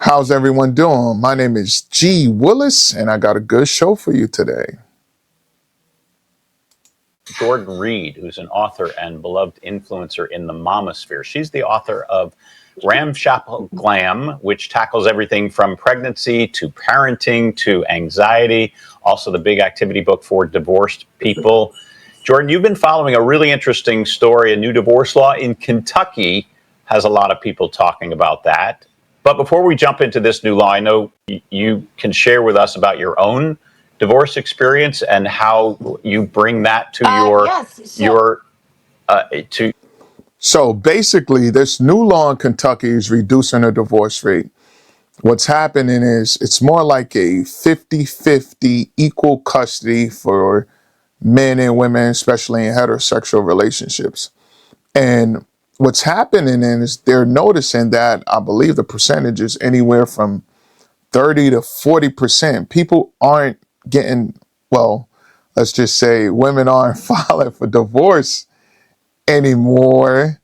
How's everyone doing? My name is G. Willis, and I got a good show for you today. Jordan Reed, who's an author and beloved influencer in the mamasphere. She's the author of Ramshackle Glam, which tackles everything from pregnancy to parenting to anxiety, also the big activity book for divorced people. Jordan, you've been following a really interesting story. A new divorce law in Kentucky has a lot of people talking about that. But before we jump into this new law, I know you can share with us about your own divorce experience and how you bring that to So basically, this new law in Kentucky is reducing the divorce rate. What's happening is it's more like a 50-50 equal custody for men and women, especially in heterosexual relationships. And what's happening is they're noticing that I believe the percentage is anywhere from 30 to 40%. People aren't getting, well, let's just say women aren't filing for divorce anymore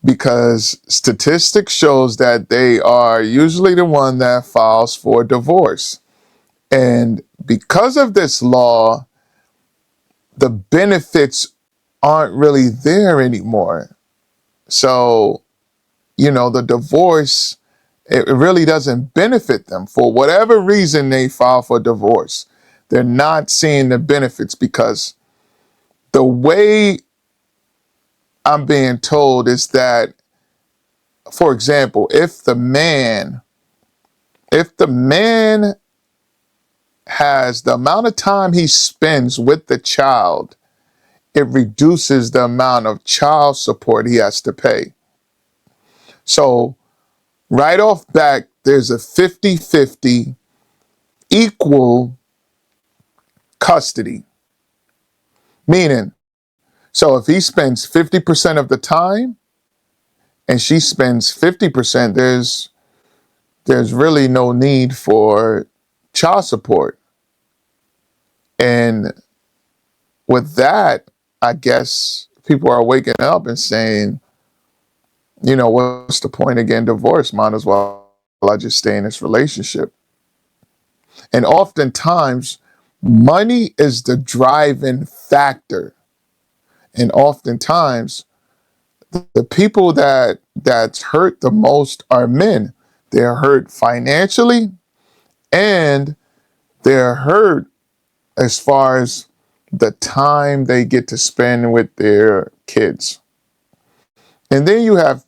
because statistics shows that they are usually the one that files for divorce. And because of this law, the benefits aren't really there anymore. So, the divorce, it really doesn't benefit them. For whatever reason they file for divorce, they're not seeing the benefits because the way I'm being told is that, for example, if the man has the amount of time he spends with the child, it reduces the amount of child support he has to pay. So right off back, there's a 50-50 equal custody. Meaning, so if he spends 50% of the time and she spends 50%, there's really no need for child support. And with that, I guess people are waking up and saying, what's the point of getting divorced? Might as well I just stay in this relationship. And oftentimes, money is the driving factor. And oftentimes, the people that's hurt the most are men. They're hurt financially, and they're hurt as far as the time they get to spend with their kids. And then you have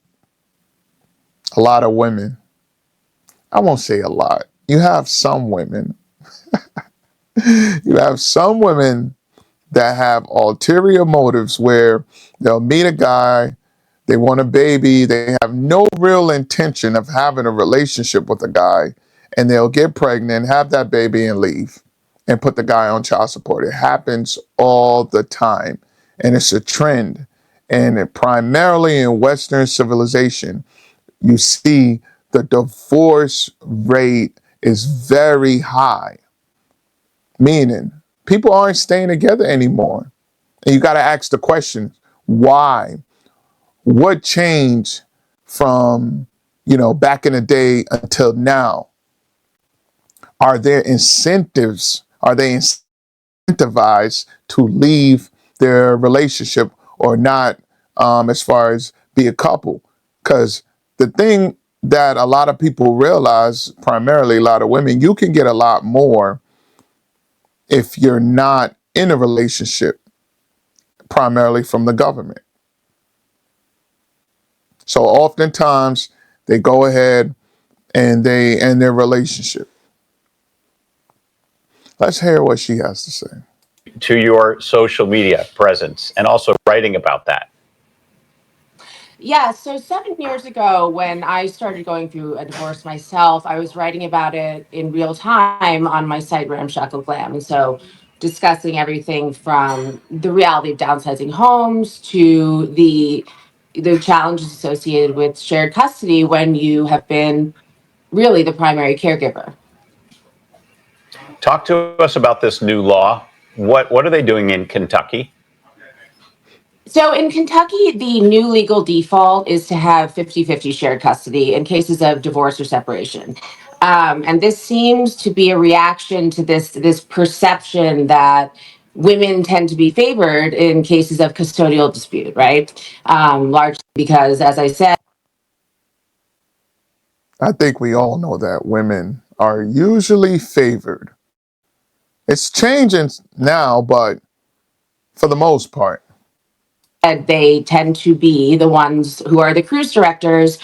a lot of women. I won't say a lot. You have some women. You have some women that have ulterior motives where they'll meet a guy, they want a baby, they have no real intention of having a relationship with a guy, and they'll get pregnant, have that baby, and leave and put the guy on child support. It happens all the time, and it's a trend. And primarily in Western civilization, you see the divorce rate is very high, meaning people aren't staying together anymore. And you got to ask the question, why? What changed from, back in the day until now? Are there incentives? Are they incentivized to leave their relationship or not, as far as be a couple? Because the thing that a lot of people realize, primarily a lot of women, you can get a lot more if you're not in a relationship, primarily from the government. So oftentimes they go ahead and they end their relationship. Let's hear what she has to say. to your social media presence and also writing about that. Yeah, so 7 years ago, when I started going through a divorce myself, I was writing about it in real time on my site, Ramshackle Glam. And so discussing everything from the reality of downsizing homes to the challenges associated with shared custody when you have been really the primary caregiver. Talk to us about this new law. What are they doing in Kentucky? So in Kentucky, the new legal default is to have 50-50 shared custody in cases of divorce or separation. And this seems to be a reaction to this perception that women tend to be favored in cases of custodial dispute, right? Largely because, as I said, I think we all know that women are usually favored. It's changing now, but for the most part. they tend to be the ones who are the cruise directors,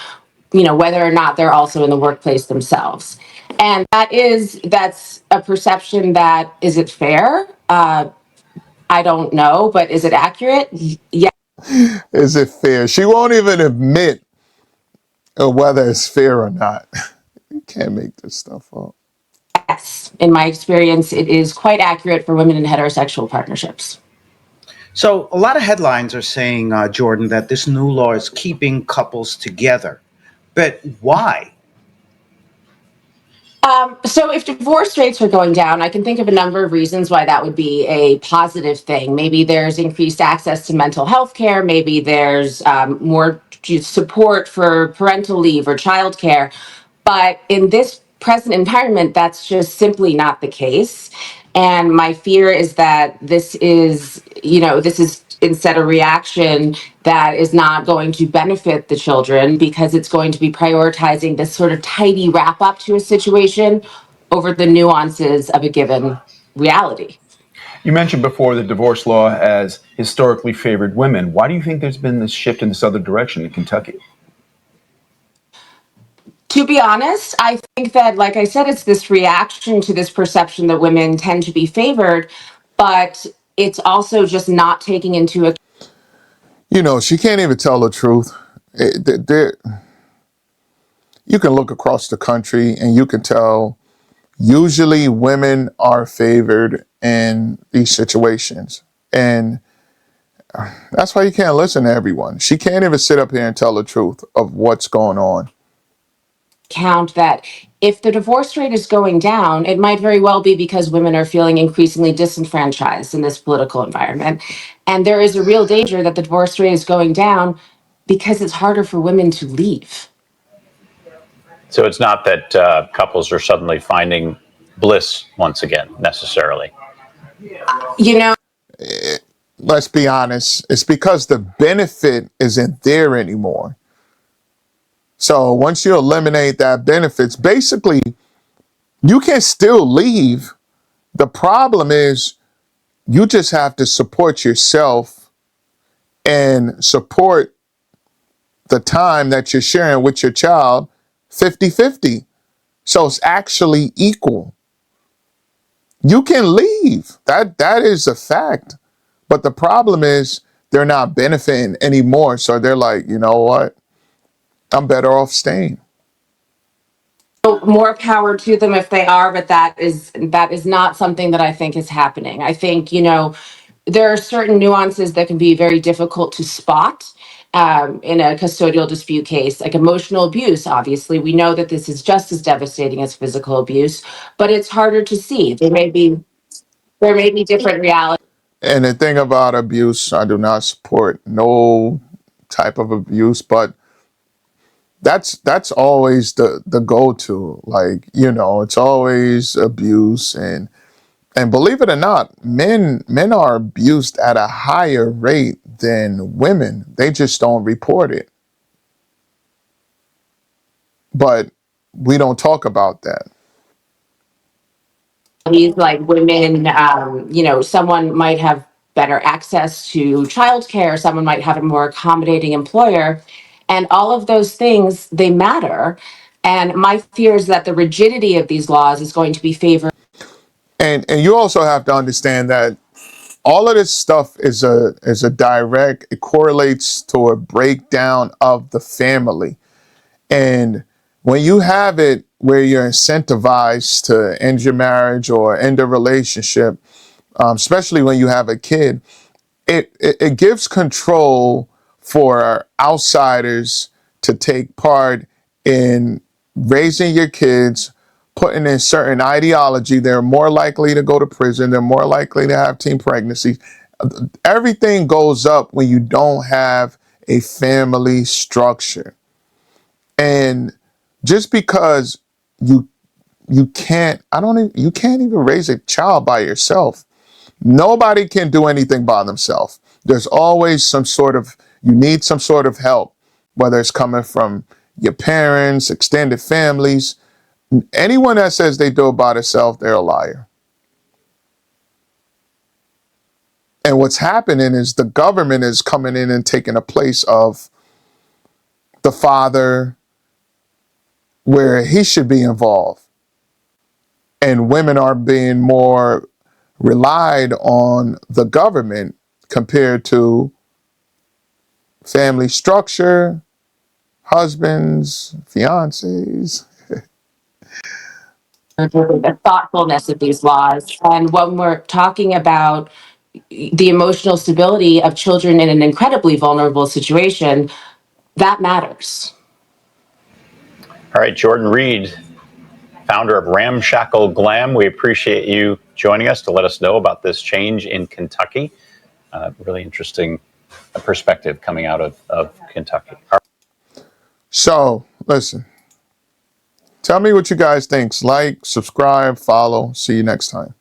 whether or not they're also in the workplace themselves. And that's a perception that, is it fair? I don't know, but is it accurate? Yes. Is it fair? She won't even admit whether it's fair or not. You can't make this stuff up. In my experience, it is quite accurate for women in heterosexual partnerships. So, a lot of headlines are saying, Jordan, that this new law is keeping couples together. But why? So if divorce rates are going down, I can think of a number of reasons why that would be a positive thing. Maybe there's increased access to mental health care. Maybe there's more support for parental leave or childcare. But in this present environment, that's just simply not the case. And my fear is that this is instead a reaction that is not going to benefit the children because it's going to be prioritizing this sort of tidy wrap up to a situation over the nuances of a given reality. You mentioned before the divorce law has historically favored women. Why do you think there's been this shift in this other direction in Kentucky? To be honest, I think that, like I said, it's this reaction to this perception that women tend to be favored, but it's also just not taking into account. She can't even tell the truth. You can look across the country and you can tell usually women are favored in these situations. And that's why you can't listen to everyone. She can't even sit up here and tell the truth of what's going on. Count that if the divorce rate is going down, it might very well be because women are feeling increasingly disenfranchised in this political environment. And there is a real danger that the divorce rate is going down because it's harder for women to leave. So it's not that couples are suddenly finding bliss once again, necessarily. You know, Let's be honest. It's because the benefit isn't there anymore. So once you eliminate that benefits, basically, you can still leave. The problem is you just have to support yourself and support the time that you're sharing with your child 50-50. So it's actually equal. You can leave. That is a fact. But the problem is they're not benefiting anymore. So they're like, you know what? I'm better off staying. more power to them if they are, but that is not something that I think is happening. I think, there are certain nuances that can be very difficult to spot in a custodial dispute case, like emotional abuse. Obviously, we know that this is just as devastating as physical abuse, but it's harder to see. There may be different realities. And the thing about abuse, I do not support no type of abuse, but that's always the go-to. Like, it's always abuse, and believe it or not, men are abused at a higher rate than women. They just don't report it. But we don't talk about that. Like women, someone might have better access to childcare, someone might have a more accommodating employer, and all of those things, they matter. And my fear is that the rigidity of these laws is going to be favored. And you also have to understand that all of this stuff is a direct, it correlates to a breakdown of the family. And when you have it where you're incentivized to end your marriage or end a relationship, especially when you have a kid, it gives control for outsiders to take part in raising your kids, putting in certain ideology. They're more likely to go to prison. They're more likely to have teen pregnancies. Everything goes up when you don't have a family structure. And just because you you can't I don't even you can't even raise a child by yourself. Nobody can do anything by themselves. There's always you need some sort of help, whether it's coming from your parents, extended families. Anyone that says they do it by themselves, they're a liar. And what's happening is the government is coming in and taking a place of the father where he should be involved. And women are being more relied on the government compared to family structure, husbands, fiancés. The thoughtfulness of these laws. And when we're talking about the emotional stability of children in an incredibly vulnerable situation, that matters. All right, Jordan Reed, founder of Ramshackle Glam. We appreciate you joining us to let us know about this change in Kentucky. Really interesting perspective coming out of Kentucky. So, listen, tell me what you guys think. Like, subscribe, follow. See you next time.